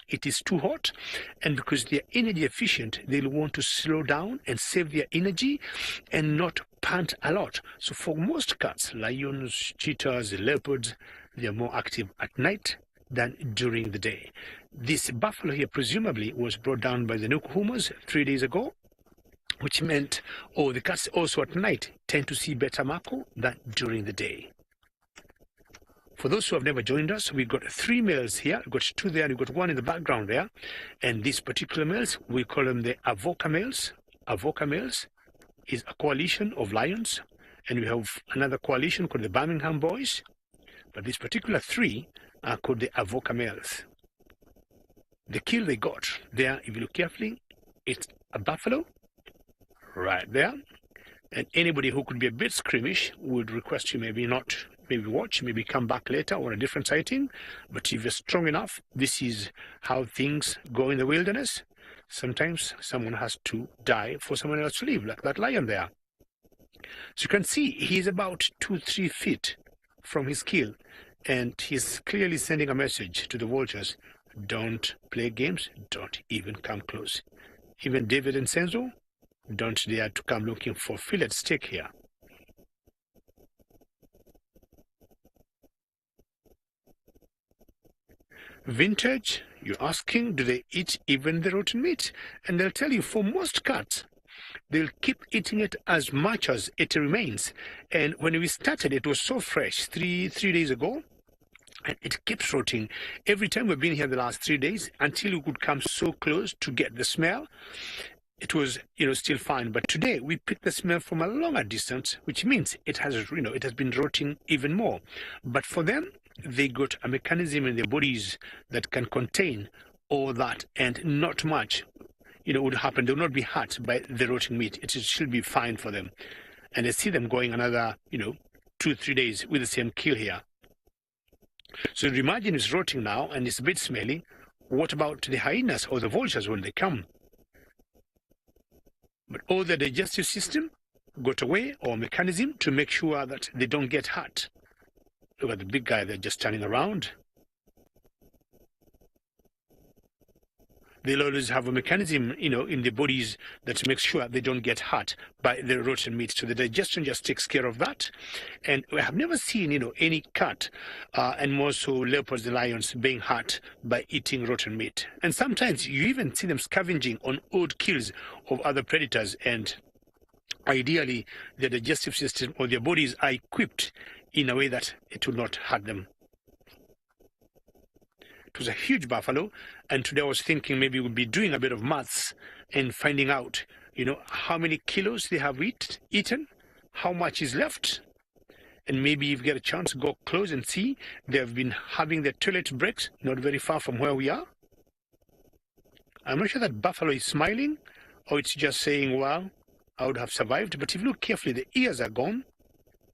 it is too hot, and because they're energy efficient, they'll want to slow down and save their energy and not pant a lot. So for most cats, lions, cheetahs, leopards, they're more active at night than during the day. This buffalo here presumably was brought down by the Nukuhumas 3 days ago, which meant, the cats also at night tend to see better mako than during the day. For those who have never joined us, we've got 3 males here. We've got 2 there, and we've got 1 in the background there. And these particular males, we call them the Avoca males. Avoca males is a coalition of lions, and we have another coalition called the Birmingham boys. But these particular 3 are called the Avoca males. The kill they got there, if you look carefully, it's a buffalo right there. And anybody who could be a bit squeamish would request you maybe watch, maybe come back later or a different sighting. But if you're strong enough, this is how things go in the wilderness. Sometimes someone has to die for someone else to live, like that lion there. So you can see he's about 2-3 feet from his kill, and he's clearly sending a message to the vultures: don't play games, don't even come close. Even David and Senzo, don't dare to come looking for fillet steak here. Vintage, you're asking, do they eat even the rotten meat? And they'll tell you, for most cats, they'll keep eating it as much as it remains. And when we started, it was so fresh, three days ago, and it keeps rotting. Every time we've been here the last 3 days, until you could come so close to get the smell, it was, still fine. But today we picked the smell from a longer distance, which means it has been rotting even more. But for them, they got a mechanism in their bodies that can contain all that, and not much, would happen. They will not be hurt by the rotting meat. It should be fine for them. And I see them going another, 2-3 days with the same kill here. So imagine it's rotting now and it's a bit smelly. What about the hyenas or the vultures when they come? But all the digestive system got away, or mechanism, to make sure that they don't get hurt. Look at the big guy, they're just turning around. They'll always have a mechanism, in their bodies that makes sure they don't get hurt by the rotten meat. So the digestion just takes care of that. And I have never seen, any cat, and more so leopards and lions, being hurt by eating rotten meat. And sometimes you even see them scavenging on old kills of other predators. And ideally, their digestive system or their bodies are equipped in a way that it will not hurt them. It was a huge buffalo, and today I was thinking maybe we'll be doing a bit of maths and finding out, how many kilos they have eaten, how much is left, and maybe if you get a chance to go close and see, they've been having their toilet breaks not very far from where we are. I'm not sure that buffalo is smiling, or it's just saying, well, I would have survived. But if you look carefully, the ears are gone,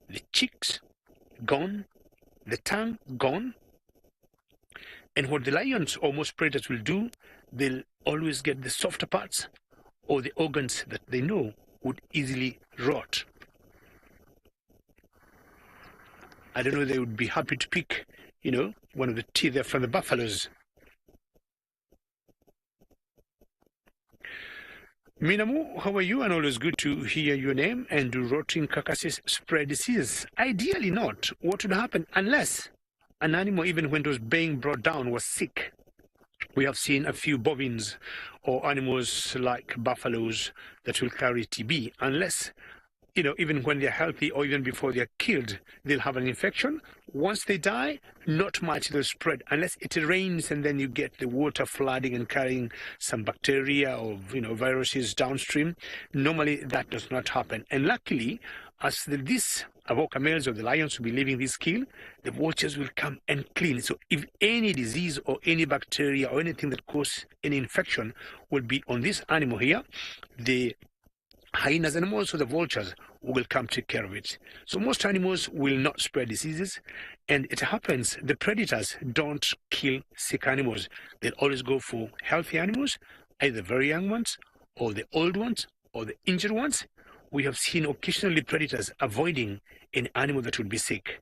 the cheeks gone, the tongue gone. And what the lions or most predators will do, they'll always get the softer parts or the organs that they know would easily rot. I don't know, they would be happy to pick, one of the teeth there from the buffaloes. Minamu, how are you? And always good to hear your name. And do rotting carcasses spread disease? Ideally not. What would happen unless an animal, even when it was being brought down, was sick? We have seen a few bovines or animals like buffaloes that will carry TB. Unless, even when they're healthy or even before they're killed, they'll have an infection. Once they die, not much will spread unless it rains and then you get the water flooding and carrying some bacteria or, viruses downstream. Normally that does not happen. And luckily, as these Avoca males of the lions will be leaving this kill, the vultures will come and clean. So if any disease or any bacteria or anything that causes any infection will be on this animal here, the hyenas and also the vultures will come take care of it. So most animals will not spread diseases, and it happens the predators don't kill sick animals. They'll always go for healthy animals, either very young ones or the old ones or the injured ones. We have seen occasionally predators avoiding an animal that would be sick.